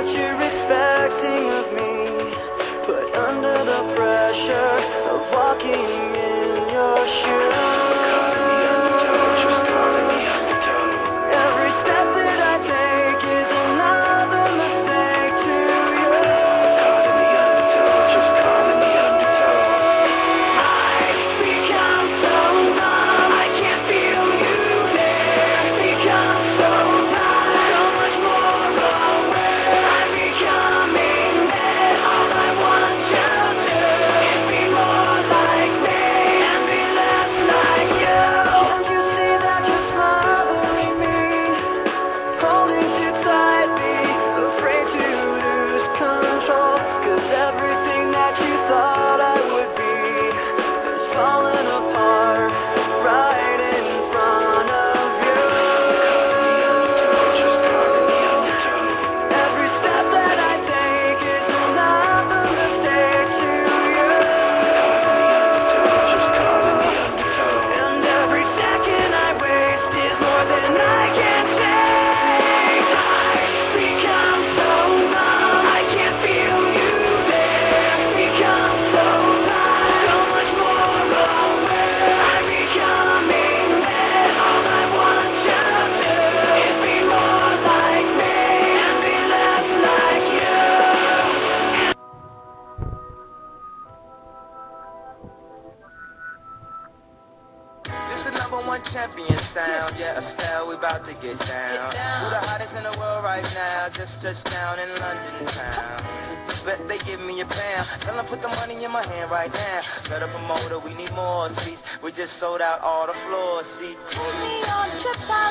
what you're expecting of me, but under the pressure of walking in your shoes. Every step that I take is another mistake to you. Caught in the undertow, just caught in the undertow. I've become so numb, I can't feel you there. Become so tired, so much more aware. I'm becoming this. All I want you to do is be more like me and be less like you. Can't you see that you're smothering me, holding too tightly, afraid to lose control? 'Cause everything that you thought I would be is falling apart right in front of you. Every step that I take is another mistake to you. And every second I waste is more than I can take. I've become so numb, I can't feel you there. Become so tired, so much more aware. I'm becoming this. All I want you to do is be more like me and be less like you. Just a #1 champion sound, yeah, Estelle, we about to get down. Who the hottest in the world right now? Just touched down in London town. Bet they give me a pound. Tell them put the money in my hand right now. Better promoter, we need more seats. We just sold out all the floor seats. Take me on a trip.